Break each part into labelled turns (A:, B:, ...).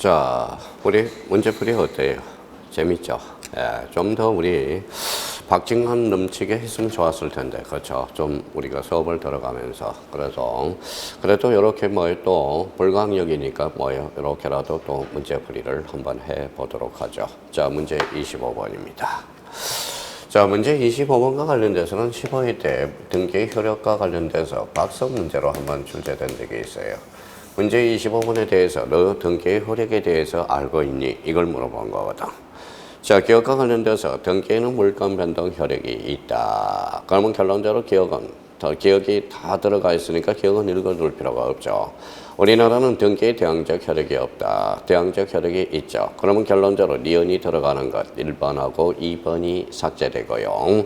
A: 자, 우리 문제풀이 어때요? 재밌죠? 예, 좀 더 우리 박진감 넘치게 했으면 좋았을 텐데, 그렇죠? 좀 우리가 수업을 들어가면서. 그래서, 그래도 이렇게 또 불강력이니까 이렇게라도 또 문제풀이를 한번 해 보도록 하죠. 자, 문제 25번입니다. 자, 문제 25번과 관련돼서는 15회 때 등기 효력과 관련돼서 박성 문제로 한번 출제된 적이 있어요. 문제 25번에 대해서 너 등기의 효력에 대해서 알고 있니? 이걸 물어본 거거든. 자, 기억과 관련돼서 등기에는 물권 변동 효력이 있다. 그러면 결론적으로 기억이 다 들어가 있으니까 기억은 읽어둘 필요가 없죠. 우리나라는 등기에 대항적 효력이 없다. 대항적 효력이 있죠. 그러면 결론적으로 니은이 들어가는 것 1번하고 2번이 삭제되고요.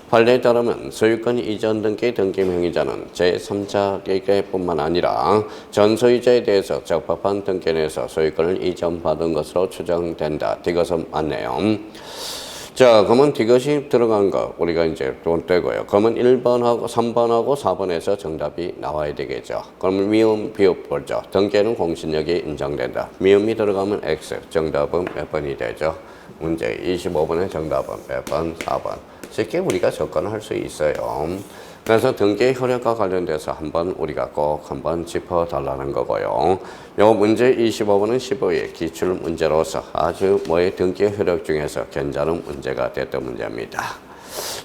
A: 판례에 따르면 소유권 이전 등기 등기명의자는 제3자에게 뿐만 아니라 전 소유자에 대해서 적법한 등기 내에서 소유권을 이전받은 것으로 추정된다. 이것은 맞네요. 자, 그러면 이것이 들어간 거 우리가 이제 돈 떼고요. 그러면 1번하고 3번하고 4번에서 정답이 나와야 되겠죠. 그러면 미음, 비읍 보죠. 등기에는 공신력이 인정된다. 미음이 들어가면 X. 정답은 몇 번이 되죠? 문제 25번의 정답은 몇 번? 4번. 쉽게 우리가 접근할 수 있어요. 그래서 등기 효력과 관련돼서 한번 우리가 꼭 한번 짚어달라는 거고요. 요 문제 25번은 15의 기출 문제로서 아주 등기 효력 중에서 괜찮은 문제가 됐던 문제입니다.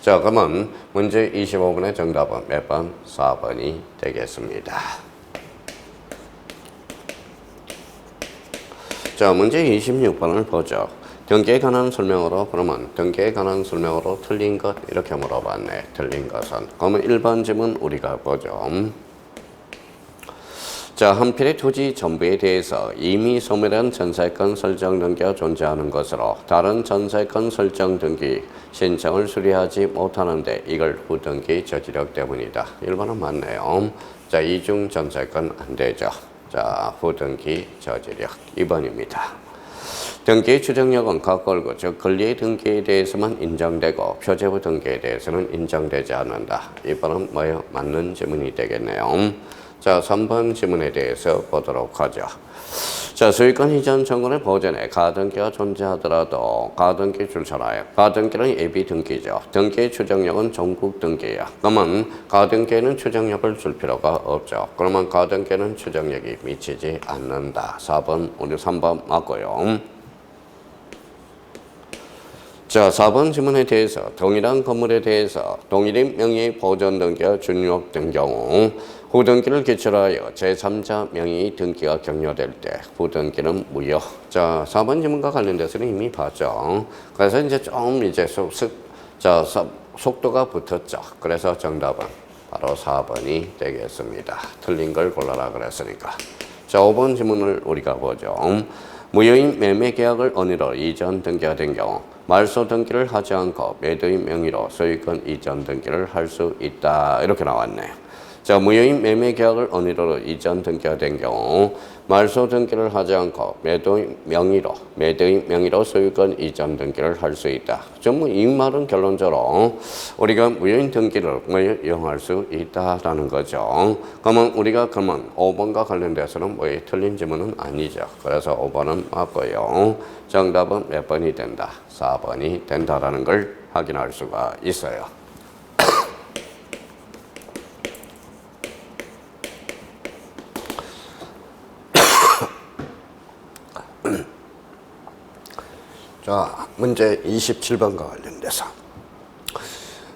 A: 자, 그러면 문제 25번의 정답은 몇 번? 4번이 되겠습니다. 자, 문제 26번을 보죠. 등기에 관한 설명으로 그러면 등기에 관한 설명으로 틀린 것 이렇게 물어봤네. 틀린 것은 그러면 1번 질문 우리가 보죠. 자, 한 필의 토지 전부에 대해서 이미 소멸한 전세권 설정 등기가 존재하는 것으로 다른 전세권 설정 등기 신청을 수리하지 못하는데 이걸 후등기 저지력 때문이다. 1번은 맞네요. 자, 이중 전세권 안 되죠. 자, 후등기 저지력 2번입니다. 등기의 추정력은 각걸고 즉 권리의 등기에 대해서만 인정되고 표제부 등기에 대해서는 인정되지 않는다. 이번은 맞는 질문이 되겠네요. 자, 3번 질문에 대해서 보도록 하죠. 자, 소유권 이전 청구의 보전에 가등기가 존재하더라도 가등기 출처나요. 가등기는 예비 등기죠. 등기의 추정력은 종국 등기야. 그러면 가등기에는 추정력을 줄 필요가 없죠. 그러면 가등기는 추정력이 미치지 않는다. 4번, 우리 3번 맞고요. 자, 4번 질문에 대해서 동일한 건물에 대해서 동일인 명의 보존 등기가 준용된 경우 후등기를 기출하여 제3자 명의 등기가 격려될 때 후등기는 무효. 자, 4번 질문과 관련돼서는 이미 봤죠. 그래서 이제 좀 이제 속도가 붙었죠. 그래서 정답은 바로 4번이 되겠습니다. 틀린 걸 골라라 그랬으니까. 자, 5번 질문을 우리가 보죠. 무효인 매매 계약을 언의로 이전 등기가 된 경우 말소 등기를 하지 않고 매도의 명의로 소유권 이전 등기를 할 수 있다. 이렇게 나왔네. 자, 무효인 매매 계약을 언의로 이전 등기가 된 경우 말소 등기를 하지 않고 매도의 명의로 소유권 이전 등기를 할 수 있다. 전부 이 말은 결론적으로 우리가 무효인 등기를 이용할 수 있다라는 거죠. 그러면 우리가 5번과 관련돼서는 틀린 질문은 아니죠. 그래서 5번은 맞고요. 정답은 몇 번이 된다? 4번이 된다라는 걸 확인할 수가 있어요. 자, 문제 27번과 관련돼서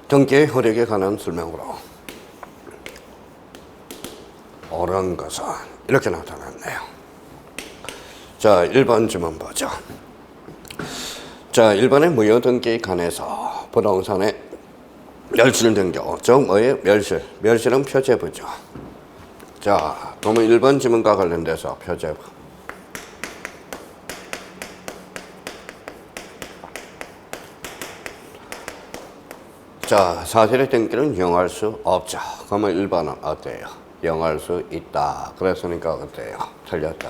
A: 등기의 효력에 관한 설명으로 옳은 것은 이렇게 나타났네요. 자, 1번 질문 보죠. 자, 1번의 무효 등기에 관해서 부동산의 멸실된 경우, 즉 멸실? 멸실은 표제부죠. 자, 그러면 1번 질문과 관련돼서 표제부. 자, 사실의 등기는 이용할 수 없죠. 그러면 1번은 어때요? 이용할 수 있다. 그랬으니까 어때요? 틀렸죠.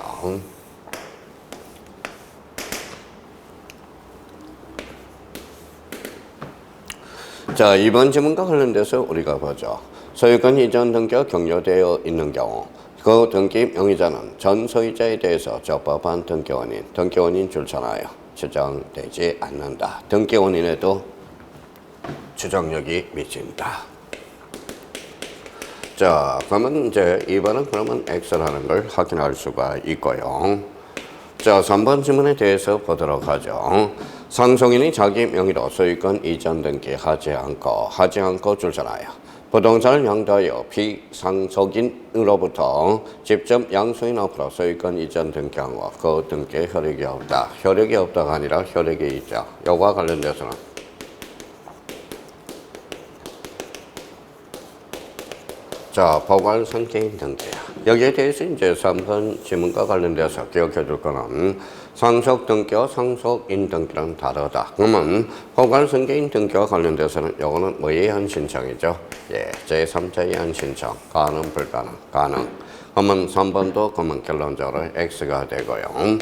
A: 자, 2번 질문과 관련돼서 우리가 보죠. 소유권 이전 등기가 격려되어 있는 경우 그 등기 명의자는 전 소유자에 대해서 적법한 등기원인 출처하여 추정되지 않는다. 등기원인에도 추정력이 미친다. 자, 그러면 이제 2번은 그러면 X라는 걸 확인할 수가 있고요. 자, 3번 질문에 대해서 보도록 하죠. 상속인이 자기 명의로 소유권 이전 등기하지 않고 출전하여 부동산을 양도하여 비상속인으로부터 직접 양수인 앞으로 소유권 이전 등기한 것, 그 등기에 효력이 없다. 효력이 없다가 아니라 효력이 있죠. 요거와 관련돼서는 자, 포괄선계인 등기야. 여기에 대해서 이제 3번 질문과 관련돼서 기억해 줄 거는 상속 등기와 상속인 등기랑 다르다. 그러면 포괄선계인 등기와 관련돼서는 요거는 뭐에 의한 신청이죠? 예, 제3자에 의한 신청. 가능, 불가능, 가능. 그러면 3번도 그러면 결론적으로 X가 되고요.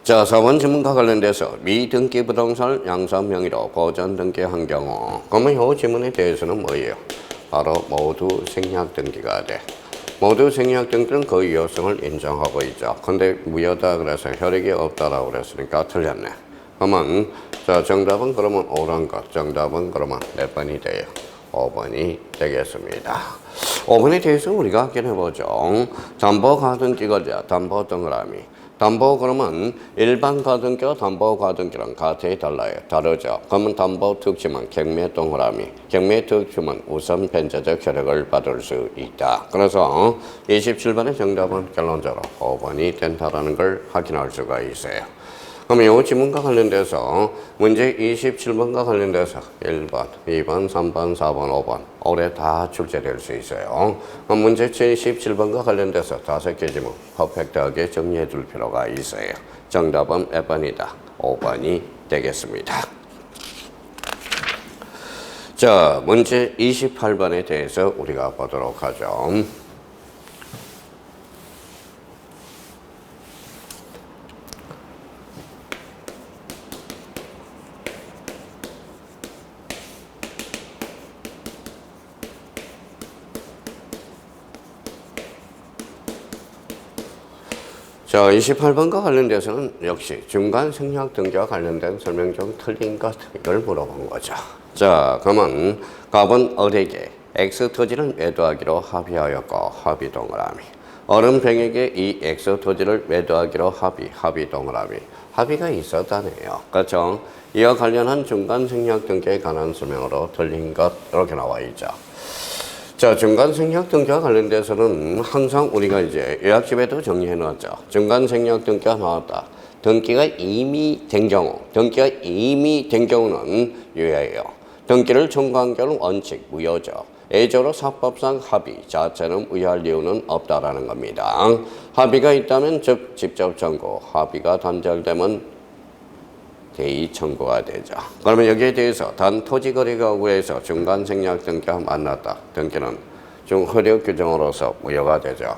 A: 자, 4번 질문과 관련돼서 미등기 부동산을 양수한 명의로 보전 등기한 경우 그러면 이 질문에 대해서는 뭐예요? 바로 모두 생략 등기가 돼. 모두 생략 등기는 그 유효성을 인정하고 있죠. 근데 무효다 그래서 효력이 없다라고 그랬으니까 틀렸네. 그러면 자, 정답은 그러면 옳은 것. 정답은 그러면 몇 번이 돼요? 5번이 되겠습니다. 5번에 대해서 우리가 확인해보죠. 담보 가등기거리야. 담보 동그라미. 담보 그러면 일반 가등기와 담보 가등기랑 같아요, 달라요? 다르죠. 그러면 담보 특징은 경매 동그라미. 경매 특징은 우선 변제적 효력을 받을 수 있다. 그래서 27번의 정답은 결론적으로 5번이 된다는 걸 확인할 수가 있어요. 그럼 이 질문과 관련돼서 문제 27번과 관련돼서 1번, 2번, 3번, 4번, 5번 올해 다 출제될 수 있어요. 그럼 문제 77번과 관련돼서 5개 질문 퍼펙트하게 정리해 둘 필요가 있어요. 정답은 몇 번이다? 5번이 되겠습니다. 자, 문제 28번에 대해서 우리가 보도록 하죠. 자, 28번과 관련돼서는 역시 중간 생략 등기와 관련된 설명 중 틀린 것 이걸 물어본 거죠. 자, 그러면 갑은 을에게 X 토지를 매도하기로 합의하였고 합의 동그라미. 을은 병에게 이 X 토지를 매도하기로 합의 동그라미. 합의가 있었다네요. 그렇죠? 이와 관련한 중간 생략 등기에 관한 설명으로 틀린 것 이렇게 나와 있죠. 자, 중간 생략 등기와 관련돼서는 항상 우리가 이제 요약집에도 정리해 놨죠. 중간 생략 등기가 나왔다. 등기가 이미 된 경우는 유예예요. 등기를 청구한 경우는 원칙 무효죠. 예조로 사법상 합의 자체는 무효할 이유는 없다라는 겁니다. 합의가 있다면 즉 직접 청구, 합의가 단절되면 대의 청구가 되죠. 그러면 여기에 대해서 단 토지거래가구에서 중간 생략 등기가 만났다. 등기는 허력 규정으로서 무효가 되죠.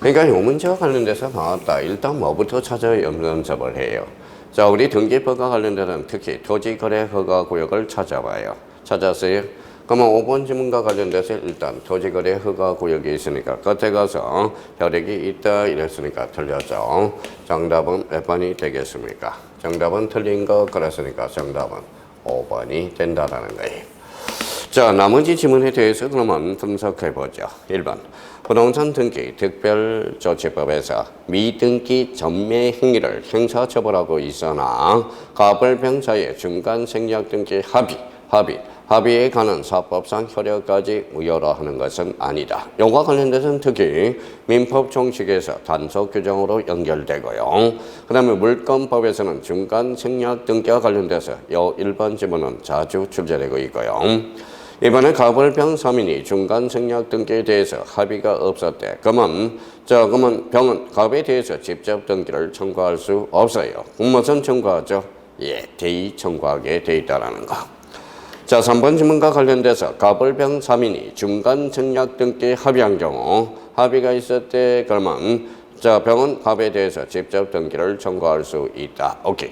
A: 그러니까 이 문제와 관련돼서 나왔다. 일단 뭐부터 찾아 연습을 해요. 자, 우리 등기법과 관련돼서는 특히 토지거래 허가구역을 찾아봐요. 찾았어요? 그러면 5번 질문과 관련돼서 일단 토지거래 허가구역이 있으니까 끝에 가서 효력이 있다 이랬으니까 틀렸죠. 정답은 몇 번이 되겠습니까? 정답은 틀린 거 그랬으니까 정답은 5번이 된다라는 거예요. 자, 나머지 질문에 대해서 그러면 분석해보죠. 1번 부동산 등기 특별조치법에서 미등기 전매 행위를 형사처벌하고 있으나 가벌병사의 중간 생략 등기 합의에 관한 사법상 효력까지 무효로 하는 것은 아니다. 이와 관련돼서는 특히 민법 총칙에서 단속 규정으로 연결되고요. 그 다음에 물권법에서는 중간 생략 등기와 관련돼서 요 1번 지문은 자주 출제되고 있고요. 이번에 가벌병 3인이 중간 생략 등기에 대해서 합의가 없었대. 그러면 병은 갑에 대해서 직접 등기를 청구할 수 없어요. 무슨 청구하죠? 예, 대의 청구하게 돼 있다라는 거. 자, 3번 질문과 관련돼서 가벌병 3인이 중간 생략 등기에 합의한 경우 합의가 있었대. 그러면 자, 병은 갑에 대해서 직접 등기를 청구할 수 있다. 오케이.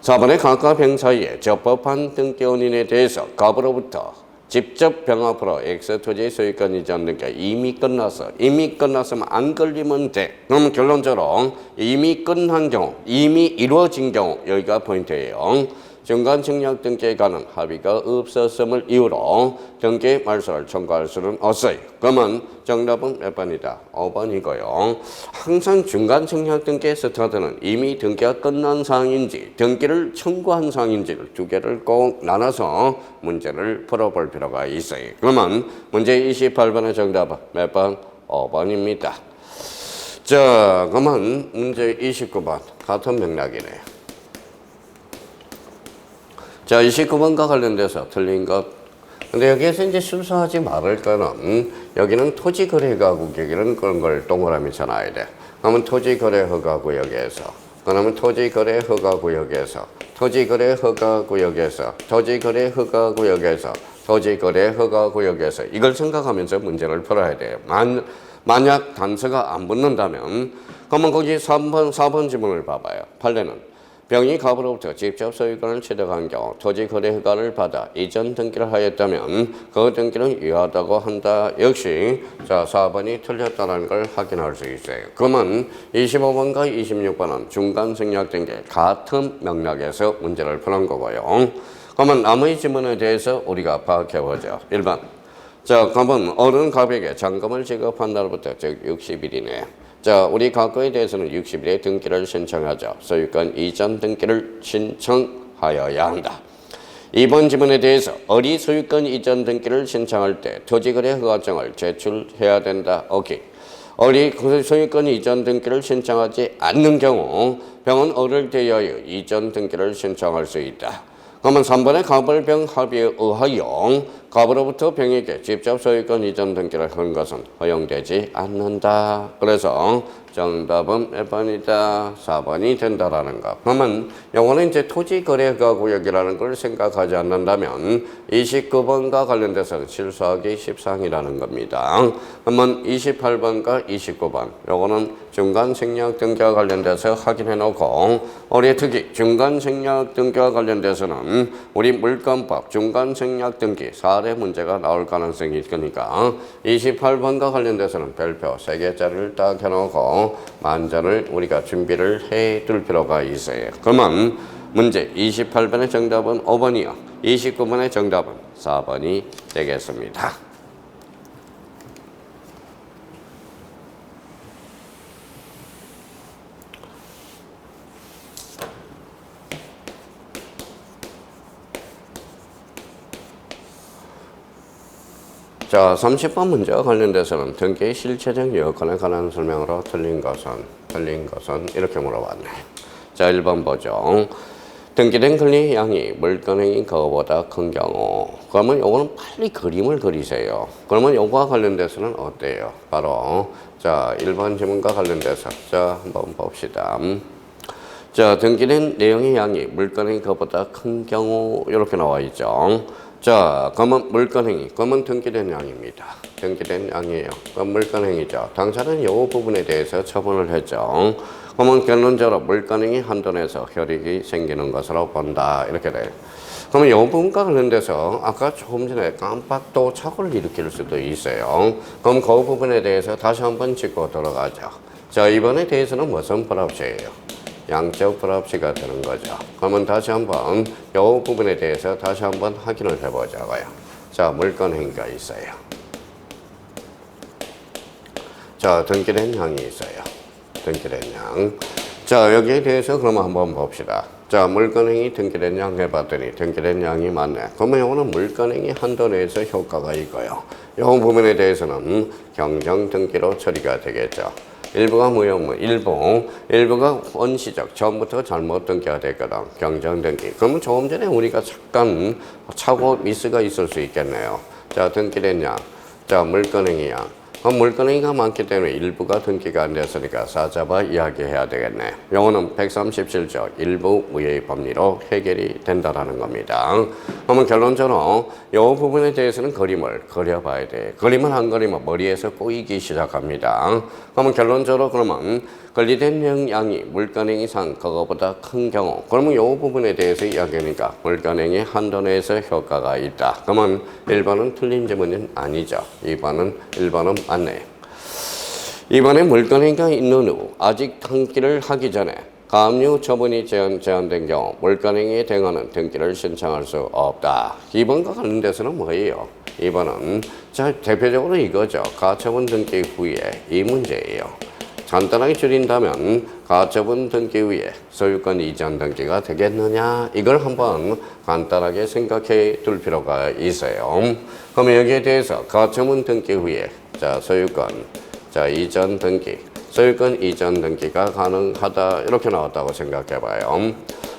A: 4번에 갑과 병 사이에 적법한 등기원인에 대해서 갑으로부터 직접 병합으로 X 토지 소유권 이전 등기 이미 끝났으면 안 걸리면 돼. 그러면 결론적으로 이미 끝난 경우, 이미 이루어진 경우 여기가 포인트예요. 중간 증약 등기에 관한 합의가 없었음을 이유로 등기 말소를 청구할 수는 없어요. 그러면 정답은 몇 번이다? 5번이고요. 항상 중간 증약 등기의 스타트는 이미 등기가 끝난 상황인지 등기를 청구한 상황인지를 두 개를 꼭 나눠서 문제를 풀어볼 필요가 있어요. 그러면 문제 28번의 정답은 몇 번? 5번입니다. 자, 그러면 문제 29번 같은 맥락이네요. 자, 29번과 관련돼서 틀린 것. 근데 여기에서 이제 순수하지 말을 거는 여기는 토지거래가구 얘기는 그런 걸 동그라미 쳐놔야 돼. 그러면 토지거래 허가구역에서, 그러면 토지거래 허가구역에서, 토지거래 허가구역에서, 토지거래 허가구역에서, 토지거래 허가구역에서 이걸 생각하면서 문제를 풀어야 돼요. 만약 단서가 안 붙는다면, 그러면 거기 4번 지문을 봐봐요. 판례는 병이 갑으로부터 직접 소유권을 취득한 경우 토지 거래 허가를 받아 이전 등기를 하였다면 그 등기는 유효하다고 한다. 역시 자 4번이 틀렸다는 걸 확인할 수 있어요. 그러면 25번과 26번은 중간 생략 등기 같은 맥락에서 문제를 푸는 거고요. 그러면 나머지 지문에 대해서 우리가 파악해보죠. 1번. 자, 그러면 어른 갑에게 잔금을 지급한 날부터 즉 60일이네. 자, 우리 가구에 대해서는 60일에 등기를 신청하죠. 소유권 이전 등기를 신청하여야 한다. 이번 지문에 대해서 어리 소유권 이전 등기를 신청할 때 토지거래 허가증을 제출해야 된다. 오케이. 어리 소유권 이전 등기를 신청하지 않는 경우 병은 어를 대하여 이전 등기를 신청할 수 있다. 그러면 3번의 갑을병 합의에 의하여 갑으로부터 병에게 직접 소유권 이전 등기를 한 것은 허용되지 않는다. 그래서 정답은 몇 번이다? 4번이 된다라는 거. 그러면 요거는 이제 토지거래가구역이라는 걸 생각하지 않는다면 29번과 관련돼서는 실수하기 십상이라는 겁니다. 그러면 28번과 29번 요거는 중간 생략 등기와 관련돼서 확인해 놓고 우리 특히 중간 생략 등기와 관련돼서는 우리 물권법 중간 생략 등기 사례 문제가 나올 가능성이 있으니까 28번과 관련돼서는 별표 3개짜리를 딱 해놓고 만전을 우리가 준비를 해둘 필요가 있어요. 그러면 문제 28번의 정답은 5번이요. 29번의 정답은 4번이 되겠습니다. 자, 30번 문제와 관련돼서는 등기의 실체적 여건에 관한 설명으로 틀린 것은 이렇게 물어봤네. 자, 1번 보죠. 등기된 권리 양이 물건행위 그거보다 큰 경우. 그러면 요거는 빨리 그림을 그리세요. 그러면 요거와 관련돼서는 어때요? 바로 자, 1번 질문과 관련돼서 자, 한번 봅시다. 자, 등기된 내용의 양이 물건행위 그거보다 큰 경우 이렇게 나와 있죠. 자, 그러면 물건행위, 그러면 등기된 양입니다. 등기된 양이에요. 그럼 물건행위죠. 당사자는 이 부분에 대해서 처분을 했죠. 그러면 결론적으로 물건행위 한도 내에서 혈익이 생기는 것으로 본다. 이렇게 돼요. 그러면 이 부분과 관련돼서 아까 조금 전에 깜빡 또 착오를 일으킬 수도 있어요. 그럼 그 부분에 대해서 다시 한번 짚고 들어가죠. 자, 이번에 대해서는 무슨 불합치예요? 양적 불합치가 되는 거죠. 그러면 다시 한번 이 부분에 대해서 다시 한번 확인을 해보자고요. 자, 물건 행위가 있어요. 자, 등기된 양이 있어요. 등기된 양. 자, 여기에 대해서 그러면 한번 봅시다. 자, 물건 행위 등기된 양 해봤더니 등기된 양이 맞네. 그러면 이거는 물건 행위 한도 내에서 효과가 있고요. 이 부분에 대해서는 경정 등기로 처리가 되겠죠. 일부가 무효무, 일부가 원시적, 처음부터 잘못 등기가 됐거든. 경정 등기. 그러면 조금 전에 우리가 잠깐 착오 미스가 있을 수 있겠네요. 자, 등기된 양. 자, 물건행위 양. 그럼 물건행위가 많기 때문에 일부가 등기가 안 됐으니까 사잡아 이야기해야 되겠네. 요거는 137조 일부 무효의 법리로 해결이 된다라는 겁니다. 그러면 결론적으로 이 부분에 대해서는 그림을 그려봐야 돼. 그림을 안 그리면 머리에서 꼬이기 시작합니다. 그러면 결론적으로 그러면 관리된 영향이 물건행 이상 그거보다 큰 경우, 그러면 이 부분에 대해서 이야기하니까 물건행이 한도 내에서 효과가 있다. 그러면 1번은 틀린 질문은 아니죠. 1번은 맞네요. 이번에 물건행위가 있는 후 아직 등기를 하기 전에 가압류 처분이 제한된 경우 물건행위에 대응하는 등기를 신청할 수 없다. 2번과 관련돼서는 뭐예요? 2번은 대표적으로 이거죠. 가처분 등기 후에 이 문제예요. 간단하게 줄인다면 가처분 등기 후에 소유권 이전 등기가 되겠느냐, 이걸 한번 간단하게 생각해 둘 필요가 있어요. 그러면 여기에 대해서 가처분 등기 후에 소유권 이전 등기, 소유권 이전 등기가 가능하다, 이렇게 나왔다고 생각해 봐요.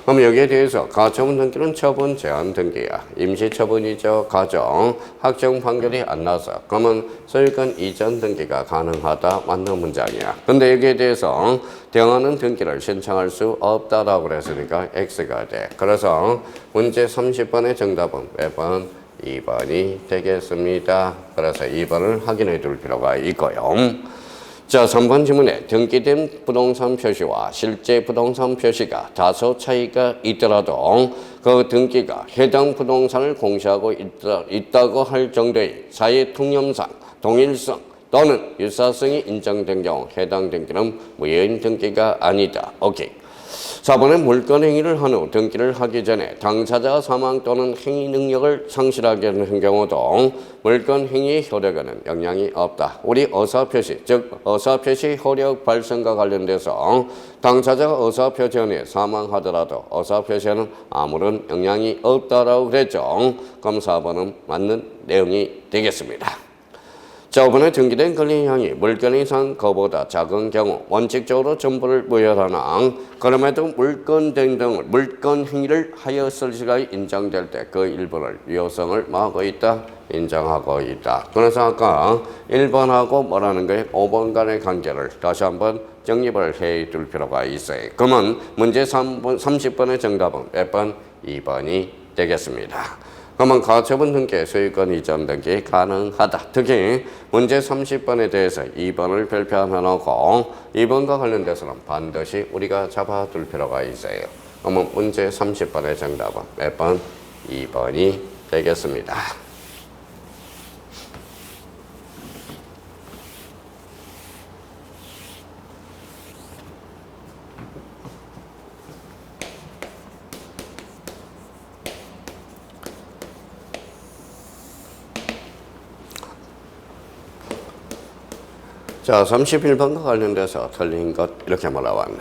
A: 그럼 여기에 대해서 가처분 등기는 처분 제한 등기야. 임시처분이죠. 가정, 확정 판결이 안 나서. 그러면 소유권 이전 등기가 가능하다. 맞는 문장이야. 근데 여기에 대해서 대응하는 등기를 신청할 수 없다라고 그랬으니까 X가 돼. 그래서 문제 30번의 정답은 몇 번? 2번이 되겠습니다. 그래서 2번을 확인해 둘 필요가 있고요. 자, 3번 질문에 등기된 부동산 표시와 실제 부동산 표시가 다소 차이가 있더라도 그 등기가 해당 부동산을 공시하고 있다고 할 정도의 사회 통념상 동일성 또는 유사성이 인정된 경우 해당 등기는 무효인 등기가 아니다. 오케이. 4번에 물건 행위를 한 후 등기를 하기 전에 당사자가 사망 또는 행위 능력을 상실하게 하는 경우도 물건 행위의 효력에는 영향이 없다. 우리 의사표시, 즉 의사표시 효력 발생과 관련돼서 당사자가 의사표시 전에 사망하더라도 의사표시에는 아무런 영향이 없다라고 그랬죠. 그럼 4번은 맞는 내용이 되겠습니다. 자, 5번에 등기된 권리행위 물건 이상 그보다 작은 경우 원칙적으로 전부를 부여하나 그럼에도 물건 행위를 하였을 시가 인정될 때 그 일부를 유효성을 뭐하고 있다? 인정하고 있다. 그래서 아까 1번하고 뭐라는 거예요? 5번 간의 관계를 다시 한번 정립을 해 둘 필요가 있어요. 그러면 문제 30번의 정답은 몇 번? 2번이 되겠습니다. 그러면 가처분 등기 소유권 이전 등기 가능하다. 특히 문제 30번에 대해서 2번을 별표하나 놓고 2번과 관련돼서는 반드시 우리가 잡아둘 필요가 있어요. 그러면 문제 30번의 정답은 몇 번? 2번이 되겠습니다. 자, 31번과 관련돼서 틀린 것 이렇게 몰아왔네.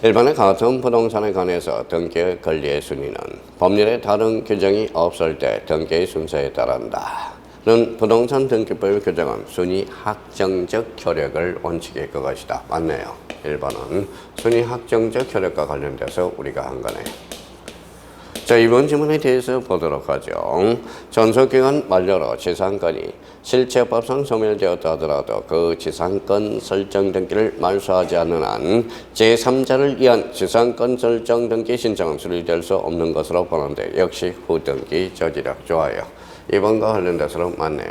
A: 1번의 같은 부동산에 관해서 등기의 권리의 순위는 법률에 다른 규정이 없을 때 등기의 순서에 따른다. 는 부동산 등기법의 규정은 순위 확정적 효력을 원칙의 그것이다. 맞네요. 1번은 순위 확정적 효력과 관련돼서 우리가 한 거네. 자, 이번 질문에 대해서 보도록 하죠. 전속기간 만료로 지상권이 실체법상 소멸되었다 하더라도 그 지상권 설정 등기를 말소하지 않는 한 제3자를 위한 지상권 설정 등기 신청은 수리될 수 없는 것으로 보는데 역시 후등기 저지력 좋아요. 이번과 관련돼서는 맞네요.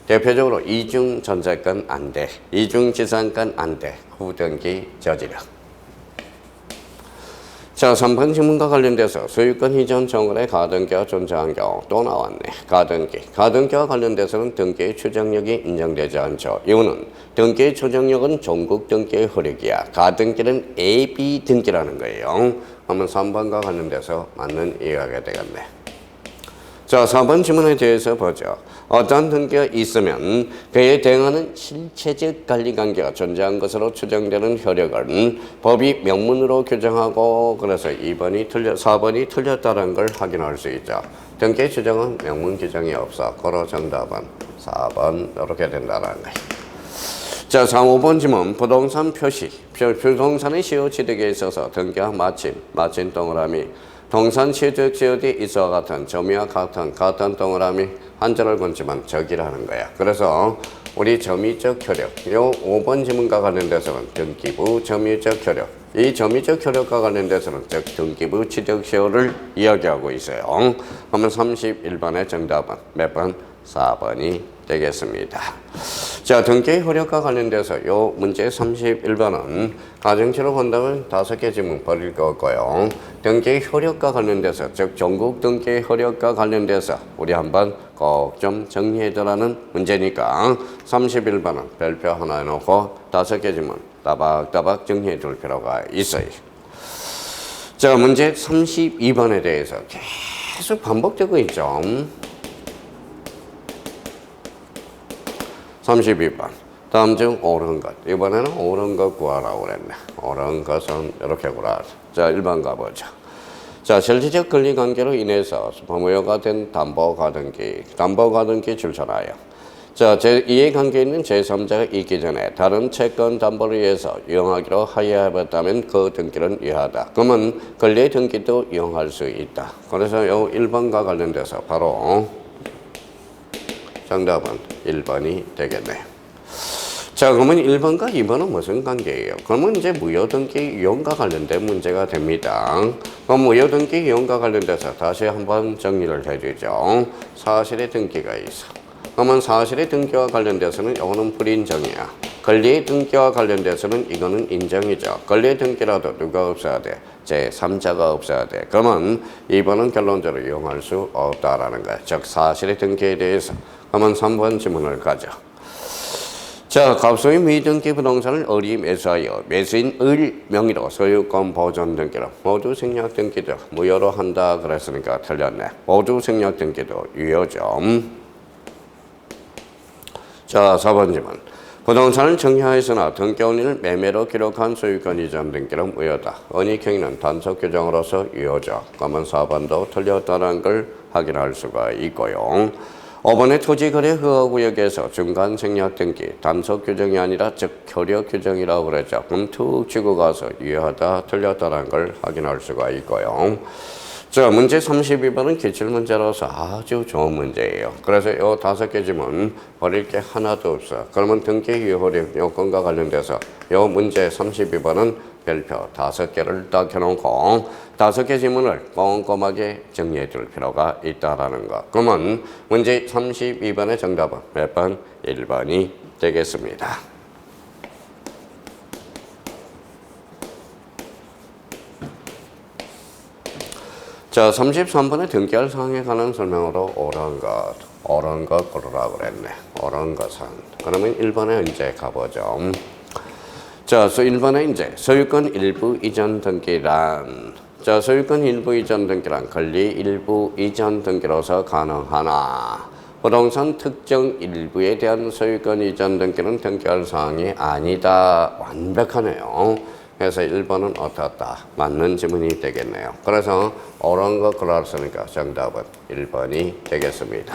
A: 대표적으로 이중 전세권 안 돼, 이중 지상권 안 돼, 후등기 저지력. 자, 3번 질문과 관련돼서 소유권 이전 정원의 가등기가 존재한 경우 또 나왔네. 가등기와 관련돼서는 등기의 추정력이 인정되지 않죠. 이유는 등기의 추정력은 종국 등기의 효력이야. 가등기는 AB 등기라는 거예요. 그러면 3번과 관련돼서 맞는 이해가 되겠네. 자, 4번 질문에 대해서 보죠. 어떤 등기가 있으면 그에 대응하는 실체적 관리관계가 존재한 것으로 추정되는 효력은 법이 명문으로 규정하고 그래서 4번이 틀렸다는 걸 확인할 수 있죠. 등기 추정은 명문 규정이 없어. 그로 정답은 4번 이렇게 된다는 거예요. 자, 5번 질문. 부동산 표시. 부동산의 시효 취득에 있어서 등기와 마친 동그라미. 동산 취득 지역이 있어 같은 점유와 같은 동그라미 한 줄을 긋지만 적이라는 거야. 그래서 우리 점유적 효력, 요 5번 질문과 관련돼서는 등기부 점유적 효력, 이 점유적 효력과 관련돼서는 즉 등기부 취득 시효를 이야기하고 있어요. 그러면 31번의 정답은 몇 번? 4번이 되겠습니다. 자, 등기 효력과 관련돼서 요 문제 31번은 가정치로 본다면 5개 지문 버릴 거고요. 등기 효력과 관련돼서, 즉 전국 등기 효력과 관련돼서 우리 한번 꼭 좀 정리해두라는 문제니까 31번은 별표 하나 해놓고 5개 지문 따박따박 정리해둘 필요가 있어요. 자, 문제 32번에 대해서 계속 반복되고 있죠. 32번. 다음 중 옳은 것. 이번에는 옳은 것 구하라고 그랬네. 옳은 것은 이렇게 구하라. 자, 1번 가보죠. 자, 실질적 권리관계로 인해서 법무효가 된 담보가등기 출전하여. 자, 이해관계 있는 제3자가 있기 전에 다른 채권 담보를 위해서 이용하기로 하여했다면 그 등기는 유효하다. 그러면 권리 등기도 이용할 수 있다. 그래서 요 1번과 관련돼서 바로 정답은 1번이 되겠네요. 자, 그러면 1번과 2번은 무슨 관계예요? 그러면 이제 무효등기 이용과 관련된 문제가 됩니다. 그럼 무효등기 이용과 관련돼서 다시 한번 정리를 해주죠. 사실의 등기가 있어. 그러면 사실의 등기와 관련돼서는 이거는 불인정이야. 권리의 등기와 관련돼서는 이거는 인정이죠. 권리의 등기라도 누가 없어야 돼? 제3자가 없어야 돼. 그러면 2번은 결론적으로 이용할 수 없다라는 거야. 즉 사실의 등기에 대해서. 그러면 3번 질문을 가죠. 자, 갑수의 미등기 부동산을 을이 매수하여 매수인 을 명의로 소유권 보존 등기로 모두 생략 등기도 무효로 한다 그랬으니까 틀렸네. 모두 생략 등기도 유효죠. 자, 4번 질문. 부동산을 정리하였으나 등기원인을 매매로 기록한 소유권 이전 등기는 무효다. 언익행위는 단속 규정으로서 유효죠. 그러면 4번도 틀렸다는 걸 확인할 수가 있고요. 5번의 토지거래 허가구역에서 중간 생략 등기 단속 규정이 아니라 즉 효력 규정이라고 그랬죠. 그럼 툭 치고 가서 유효하다 틀렸다는 걸 확인할 수가 있고요. 자, 문제 32번은 기출문제로서 아주 좋은 문제예요. 그래서 요 5개 지문 버릴 게 하나도 없어. 그러면 등기 유효력 요건과 관련돼서 요 문제 32번은 별표 5개를 딱 해놓고 5개 지문을 꼼꼼하게 정리해 줄 필요가 있다라는 것. 그러면 문제 32번의 정답은 몇 번? 1번이 되겠습니다. 자, 33번의 등기할 사항에 관한 설명으로 옳은 것 고르라고 그랬네. 옳은 것은. 그러면 1번에 이제 가보죠. 자, 1번에 이제 소유권 일부 이전 등기란. 자, 소유권 일부 이전 등기란 권리 일부 이전 등기로서 가능하나 부동산 특정 일부에 대한 소유권 이전 등기는 등기할 사항이 아니다. 완벽하네요. 그래서 1번은 어떻다? 맞는 지문이 되겠네요. 그래서 옳은 거 골랐으니까 정답은 1번이 되겠습니다.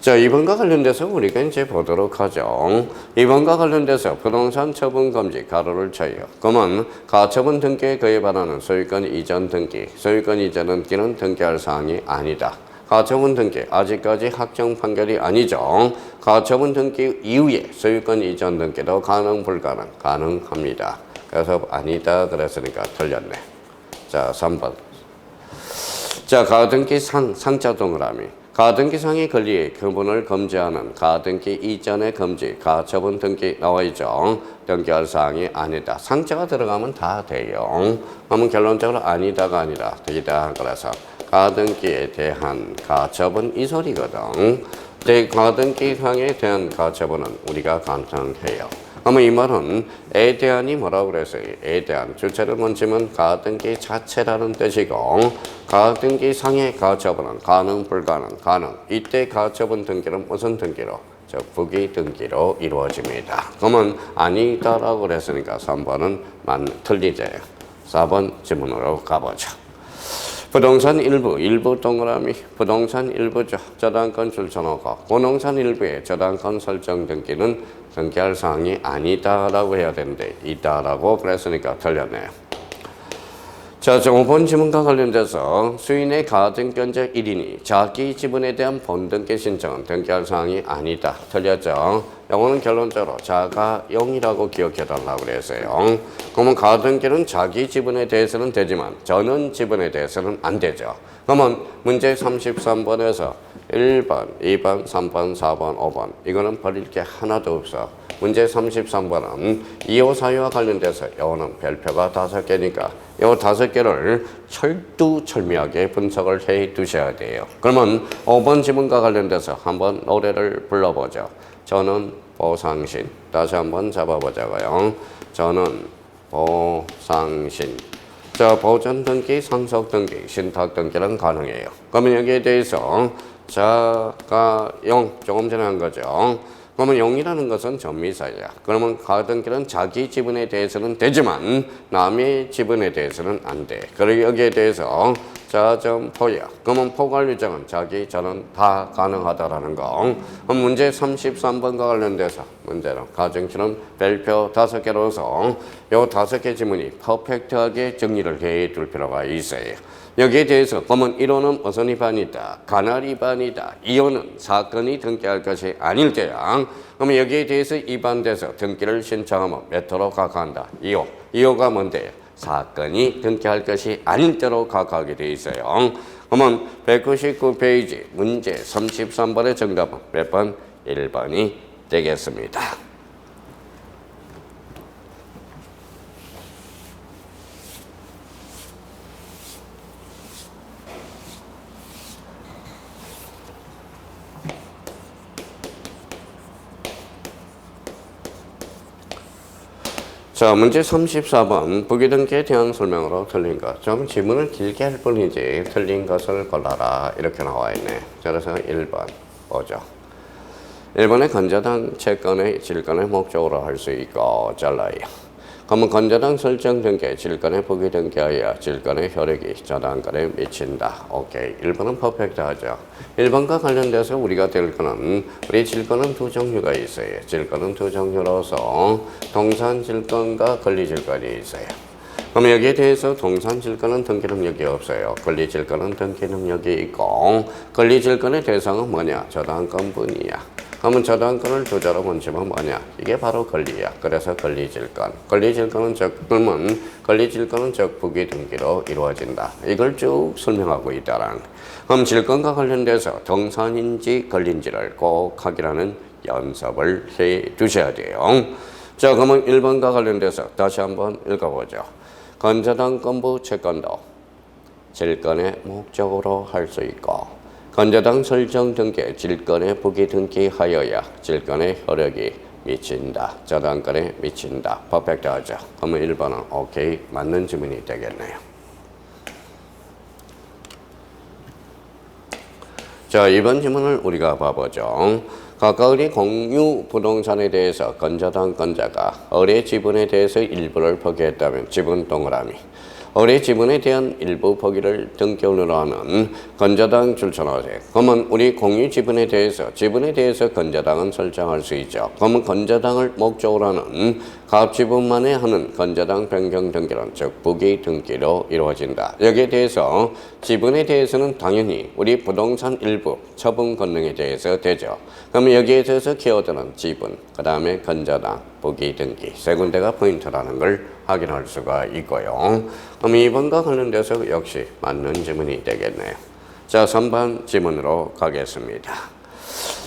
A: 자, 2번과 관련돼서 우리가 이제 보도록 하죠. 2번과 관련돼서 부동산 처분 금지 가로를 쳐요. 그러면 가처분 등기에 그에 반하는 소유권 이전 등기, 소유권 이전 등기는 등기할 사항이 아니다. 가처분 등기 아직까지 확정 판결이 아니죠. 가처분 등기 이후에 소유권 이전 등기도 가능 불가능? 가능합니다. 그래서 아니다 그랬으니까 틀렸네. 자, 3번. 자, 가등기 상자 동그라미. 가등기상의 권리의 구분을 금지하는 가등기 이전의 금지, 가처분 등기 나와 있죠. 등기할 사항이 아니다. 상자가 들어가면 다 돼요. 그러면 결론적으로 아니다가 아니라 되다. 그래서 가등기에 대한 가처분 이 소리거든. 가등기상에 대한 가처분은 우리가 가능해요. 그러면 이 말은 에 대한이 뭐라고 그랬어요? 에 대한 주체를 먼치면 가등기 자체라는 뜻이고 가등기 상의 가처분은 가능 불가능 가능. 이때 가처분 등기는 무슨 등기로? 부기 등기로 이루어집니다. 그러면 아니다라고 그랬으니까 3번은 틀리죠. 4번 지문으로 가보죠. 부동산 일부 동그라미 부동산 일부죠. 저당권 출처놓고 부동산 일부의 저당권 설정 등기는 등기할 사항이 아니다라고 해야 되는데 있다라고 그랬으니까 틀렸네요. 자, 5번 지문과 관련돼서 수인의 가등기자 1인이 자기 지분에 대한 본등기 신청은 등기할 사항이 아니다. 틀렸죠? 영어는 결론적으로 자가 0이라고 기억해달라고 그랬어요. 그러면 가등기는 자기 지분에 대해서는 되지만 전원 지분에 대해서는 안 되죠. 그러면 문제 33번에서 1번, 2번, 3번, 4번, 5번 이거는 버릴 게 하나도 없어. 문제 33번은 2호 사유와 관련돼서 요거는 별표가 5개니까 요 5개를 철두철미하게 분석을 해 두셔야 돼요. 그러면 5번 지문과 관련돼서 한번 노래를 불러보죠. 저는 보상신. 다시 한번 잡아보자고요. 저는 보상신. 자, 보전 등기, 상속 등기, 신탁 등기는 가능해요. 그러면 여기에 대해서 자가 0 조금 전에 한 거죠. 그러면 0이라는 것은 전미사야. 그러면 가등기는 자기 지분에 대해서는 되지만 남의 지분에 대해서는 안 돼. 그리고 여기에 대해서 자점포야. 그러면 포괄유정은 자기 전원 다 가능하다라는 거. 그럼 문제 33번과 관련돼서 문제는 가정치는 별표 5개로서 이 5개 지문이 퍼펙트하게 정리를 해 둘 필요가 있어요. 여기에 대해서 그러면 1호는 무슨 위반이다? 간할 위반이다. 2호는 사건이 등기할 것이 아닐 때야. 그러면 여기에 대해서 위반돼서 등기를 신청하면 몇 호로 각하한다? 2호. 2호가 뭔데요? 사건이 등기할 것이 아닐 때로 각하하게 돼 있어요. 그러면 199페이지 문제 33번의 정답은 몇 번? 1번이 되겠습니다. 자, 문제 34번 부기등기에 대한 설명으로 틀린 것. 좀 지문을 길게 할 뿐이지 틀린 것을 골라라 이렇게 나와 있네. 그래서 1번 보죠. 1번에 건저당 채권의 질권의 목적으로 할 수 있고 잘라요. 그러면 건저당 설정 등기 질권의 부기등기하여 질권의 효력이 저당권에 미친다. 오케이. 1번은 퍼펙트하죠. 1번과 관련돼서 우리가 될 거는 우리 질권은 두 종류가 있어요. 질권은 두 종류로서 동산질권과 권리질권이 있어요. 그럼 여기에 대해서 동산질권은 등기 능력이 없어요. 권리질권은 등기 능력이 있고 권리질권의 대상은 뭐냐? 저당권뿐이야. 그러면 저당권을 두자로 본치면 뭐냐? 이게 바로 권리야. 그래서 권리질권. 권리질권은 적부기 등기로 이루어진다. 이걸 쭉 설명하고 있다라는. 그럼 질권과 관련돼서 동산인지 권리인지를 꼭 확인하는 연습을 해 두셔야 돼요. 자, 그러면 1번과 관련돼서 다시 한번 읽어보죠. 건저당권부 채권도 질권의 목적으로 할 수 있고 건저당 설정 등기 질권의 부기 등기하여야 질권의 효력이 미친다. 저당권에 미친다. 퍼펙트하죠. 그러면 1번은 오케이 맞는 지문이 되겠네요. 자, 2번 지문을 우리가 봐보죠. 각각의 공유 부동산에 대해서 건저당권자가 을의 지분에 대해서 일부를 포기했다면 지분 동그라미. 을의 지분에 대한 일부 포기를 등기원으로 하는 건저당 출처노세. 그러면 우리 공유 지분에 대해서 건저당은 설정할 수 있죠. 그러면 건저당을 목적으로 하는 갑지분만에 하는 건저당 변경 등기는 즉 부기 등기로 이루어진다. 여기에 대해서 지분에 대해서는 당연히 우리 부동산 일부 처분 권능에 대해서 되죠. 그러면 여기에 대해서 키워드는 지분, 그 다음에 건저당, 부기 등기 세 군데가 포인트라는 걸 확인할 수가 있고요. 그럼 2번과 관련돼서 역시 맞는 지문이 되겠네요. 자, 3번 지문으로 가겠습니다.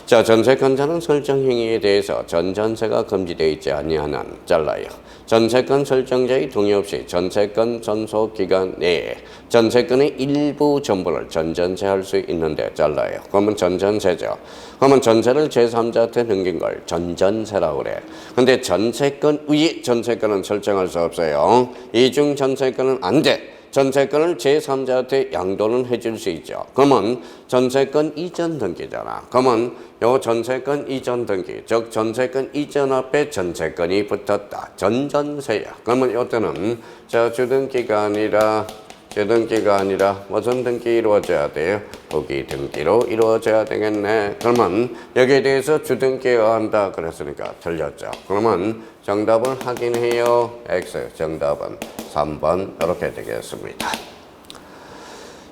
A: 자, 전세권자는 설정 행위에 대해서 전전세가 금지되어 있지 아니하는 잘라요. 전세권 설정자의 동의 없이 전세권 전소 기간 내에 전세권의 일부 전부를 전전세할 수 있는데 잘라요. 그러면 전전세죠. 그러면 전세를 제3자한테 넘긴 걸 전전세라고 그래. 근데 전세권 위에 전세권은 설정할 수 없어요. 이중 전세권은 안 돼. 전세권을 제3자한테 양도는 해줄 수 있죠. 그러면 전세권 이전 등기잖아. 그러면 요 전세권 이전 등기, 즉 전세권 이전 앞에 전세권이 붙었다. 전전세야. 그러면 이때는 주등기가 아니라 무슨 등기 이루어져야 돼요? 부기 등기로 이루어져야 되겠네. 그러면 여기에 대해서 주등기가 한다 그랬으니까 틀렸죠. 그러면 정답을 확인해요. X 정답은 3번 이렇게 되겠습니다.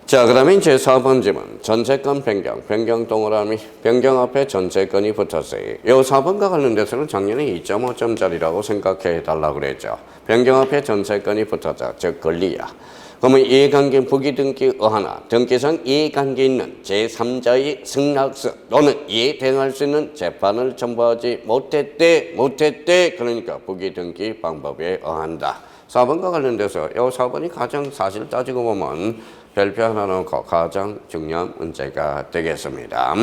A: 자, 그 다음에 이제 4번 질문. 전체권 변경 동그라미, 변경 앞에 전체권이 붙었어요. 이 4번과 관련돼서는 작년에 2.5점짜리라고 생각해 달라고 그랬죠. 변경 앞에 전체권이 붙었다. 즉, 권리야. 그러면 이해관계 부기등기 하나, 등기상 이해관계 있는 제3자의 승낙서 또는 이에 대응할 수 있는 재판을 첨부하지 못했대. 그러니까 부기등기 방법에 의한다. 4번과 관련돼서 이 4번이 가장 사실 따지고 보면 별표 하나 넣고 가장 중요한 문제가 되겠습니다.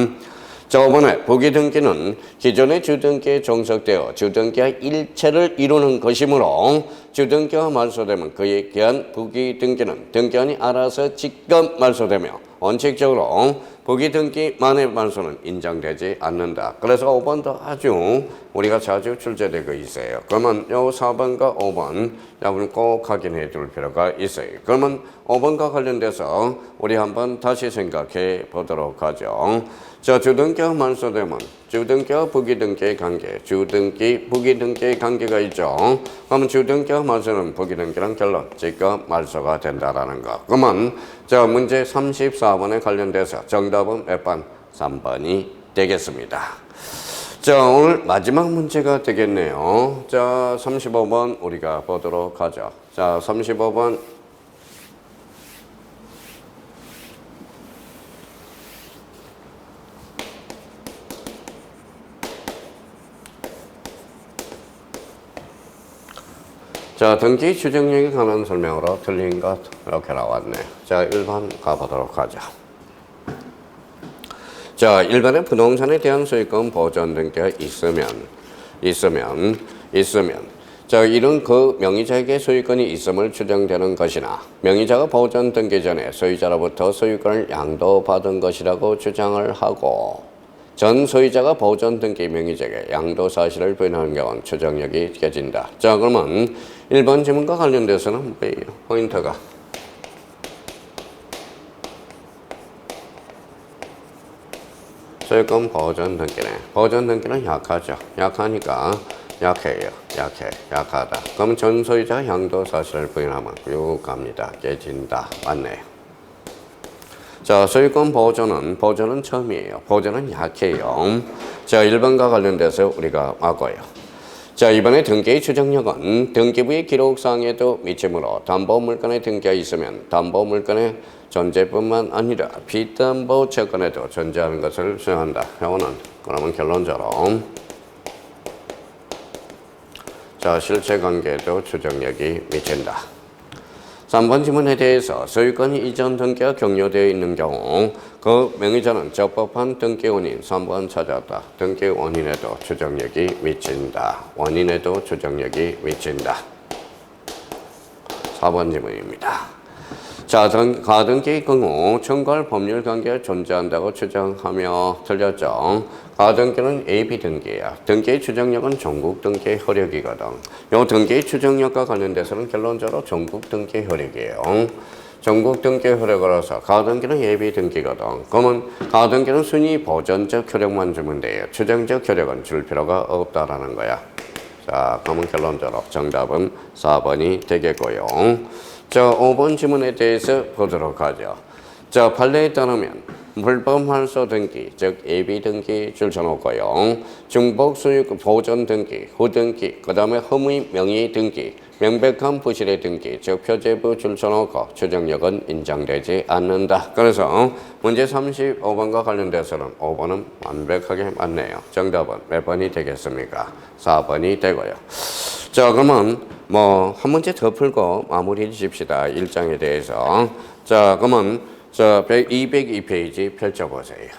A: 자, 5번에 부기등기는 기존의 주등기에 종속되어 주등기와 일체를 이루는 것이므로 주등기와 말소되면 그에 기한 부기등기는 등기원이 알아서 직접 말소되며 원칙적으로 부기등기만의 말소는 인정되지 않는다. 그래서 5번도 아주 우리가 자주 출제되고 있어요. 그러면 요 4번과 5번 여러분 꼭 확인해 둘 필요가 있어요. 그러면 5번과 관련돼서 우리 한번 다시 생각해 보도록 하죠. 자, 주등기와 말소되면 주등기와 부기등기의 관계, 주등기, 부기등기의 관계가 있죠. 그러면 주등기와 말소는 부기등기랑 결론, 즉각 말소가 된다라는 거. 그러면 자, 문제 34번에 관련돼서 정답은 몇 번? 3번이 되겠습니다. 자, 오늘 마지막 문제가 되겠네요. 자, 35번 우리가 보도록 하죠. 자, 35번. 자, 등기 추정력에 관한 설명으로 틀린 것 이렇게 나왔네. 자, 1번 가보도록 하죠. 자, 1번에 부동산에 대한 소유권 보전 등기가 있으면 자, 이런 그 명의자에게 소유권이 있음을 추정되는 것이나 명의자가 보전 등기 전에 소유자로부터 소유권을 양도받은 것이라고 주장을 하고 전 소유자가 보전 등기 명의자에게 양도 사실을 부인하는 경우는 추정력이 깨진다. 자, 그러면 1번 질문과 관련돼서는 포인트가 소유권 보전 등기네. 보전 등기는 약하죠. 약하니까 약하다. 그럼 전 소유자가 양도 사실을 부인하면 쭉 갑니다. 깨진다. 맞네요. 자, 소유권 보존은 처음이에요. 보존은 약해요. 자, 1번과 관련돼서 우리가 막아요. 자, 이번에 등기의 추정력은 등기부의 기록상에도 미치므로 담보물건에 등기가 있으면 담보물건의 존재뿐만 아니라 비담보 채권에도 존재하는 것을 수용한다. 이거는 그러면 결론적으로 자, 실체관계에도 추정력이 미친다. 3번 질문에 대해서 소유권 이전 등기가 격려되어 있는 경우 그 명의자는 적법한 등기 원인 3번 찾았다. 등기 원인에도 추정력이 미친다. 4번 질문입니다. 자, 가등기의 경우 청구할 법률 관계가 존재한다고 추정하며 틀렸죠. 가등기는 AB 등기야. 등기의 추정력은 전국 등기의 효력이거든. 이 등기의 추정력과 관련돼서는 결론적으로 전국 등기의 효력이에요. 전국 등기 효력으로서 가등기는 예비 등기거든. 그러면 가등기는 순위 보전적 효력만 주면 돼요. 추정적 효력은 줄 필요가 없다라는 거야. 자, 그러면 결론적으로 정답은 4번이 되겠고요. 자, 5번 질문에 대해서 보도록 하죠. 자, 판례에 따르면 불법 활소 등기, 즉 예비 등기 줄쳐놓고요. 중복 소유 보전 등기, 후등기, 그 다음에 허위 명의 등기, 명백한 부실의 등기, 즉 표제부 줄쳐놓고 추정력은 인정되지 않는다. 그래서 문제 35번과 관련돼서는 5번은 완벽하게 맞네요. 정답은 몇 번이 되겠습니까? 4번이 되고요. 자, 그러면 뭐 한 문제 더 풀고 마무리 짓시다. 1장에 대해서. 자, 그러면 자, 202페이지 펼쳐보세요.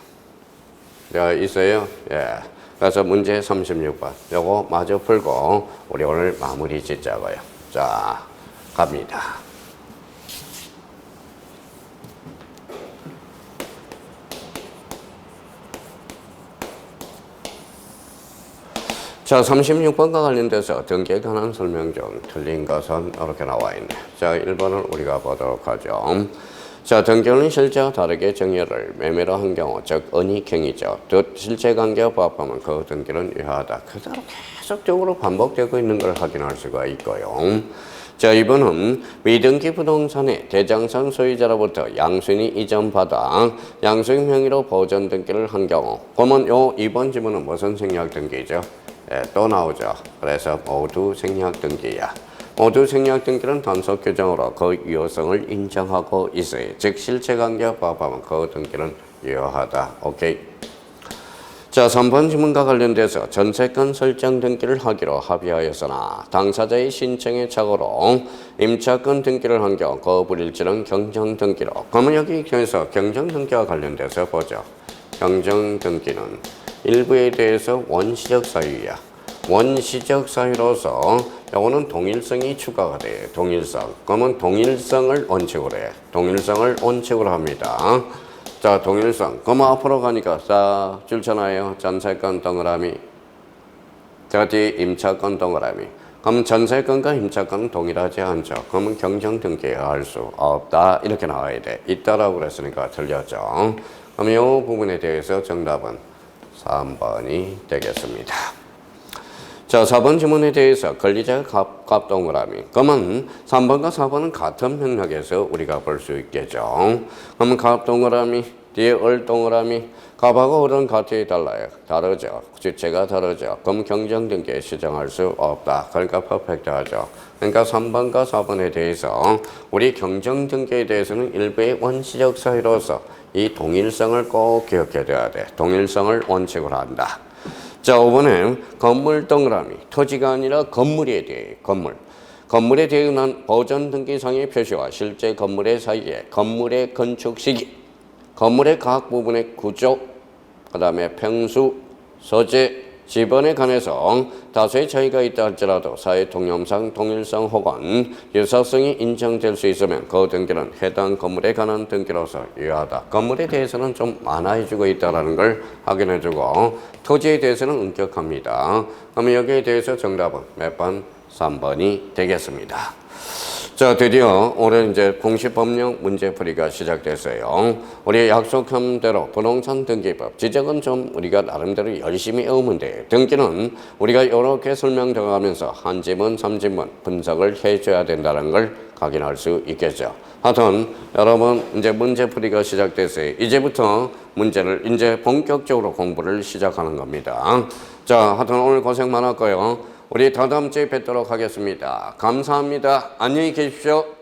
A: 자, 있어요? 예. 그래서 문제 36번. 요거 마저 풀고 우리 오늘 마무리 짓자고요. 자, 갑니다. 자, 36번과 관련돼서 등기에 관한 설명 중 틀린 것은 이렇게 나와 있네. 자, 1번을 우리가 보도록 하죠. 자, 등기는 실제와 다르게 정의를 매매로 한 경우, 즉 은닉행위죠. 즉 실체관계와 부합하면 그 등기는 유효하다. 그대로 계속적으로 반복되고 있는 걸 확인할 수가 있고요. 자, 이번은 미등기 부동산의 대장산 소유자로부터 양수인이 이전받아 양수인 명의로 보전 등기를 한 경우, 그러면 요 이번 지문은 무슨 생략 등기죠? 예, 또 나오죠. 그래서 모두 생략 등기야. 모두 생략 등기는 단속 규정으로 그 유효성을 인정하고 있어요. 즉 실체관계와 부합하면 그 등기는 유효하다. 오케이. 자, 3번 지문과 관련돼서 전세권 설정 등기를 하기로 합의하였으나 당사자의 신청의 착오로 임차권 등기를 한 경우 그 불일치는 경정 등기로. 그러면 여기에서 경정 등기와 관련돼서 보죠. 경정 등기는 일부에 대해서 원시적 사유야. 원시적 사유로서 이거는 동일성이 추가가 돼요. 동일성. 그러면 동일성을 원칙으로 해. 동일성을 원칙으로 합니다. 자, 동일성. 그러면 앞으로 가니까 자, 줄잖아요. 전세권 동그라미. 자, 뒤에 임차권 동그라미. 그럼 전세권과 임차권은 동일하지 않죠. 그러면 경정 등기해야 할 수 없다. 이렇게 나와야 돼. 있다라고 그랬으니까 틀렸죠. 그럼 이 부분에 대해서 정답은 3번이 되겠습니다. 자, 4번 지문에 대해서 권리자 갑 동그라미. 그러면 3번과 4번은 같은 맥락에서 우리가 볼 수 있겠죠. 그러면 갑 동그라미, 뒤에 을 동그라미, 갑하고 을은 같이 달라요. 다르죠. 주체가 다르죠. 그럼 경정 등기에 시정할 수 없다. 그러니까 퍼펙트하죠. 그러니까 3번과 4번에 대해서 우리 경정 등기에 대해서는 일부의 원시적 사유로서 이 동일성을 꼭 기억해야 돼야 돼. 동일성을 원칙으로 한다. 자, 5번에 건물 동그라미. 토지가 아니라 건물에 대해 건물. 건물에 대한 보전 등기상의 표시와 실제 건물의 사이에 건물의 건축 시기, 건물의 각 부분의 구조, 그 다음에 평수, 소재, 지번에 관해서 다수의 차이가 있다 할지라도 사회 통념상 동일성 혹은 유사성이 인정될 수 있으면 그 등기는 해당 건물에 관한 등기로서 유효하다. 건물에 대해서는 좀 완화해주고 있다는 걸 확인해주고 토지에 대해서는 엄격합니다. 그러면 여기에 대해서 정답은 몇 번? 3번이 되겠습니다. 자, 드디어 올해 이제 공시법령 문제풀이가 시작됐어요. 우리 약속한 대로 부동산 등기법 지적은 좀 우리가 나름대로 열심히 외우면 돼요. 등기는 우리가 이렇게 설명 들어가면서 한 지문, 3지문 분석을 해줘야 된다는 걸 확인할 수 있겠죠. 하여튼 여러분 이제 문제풀이가 시작됐어요. 이제부터 문제를 이제 본격적으로 공부를 시작하는 겁니다. 자, 하여튼 오늘 고생 많았고요. 우리 다다음 주에 뵙도록 하겠습니다. 감사합니다. 안녕히 계십시오.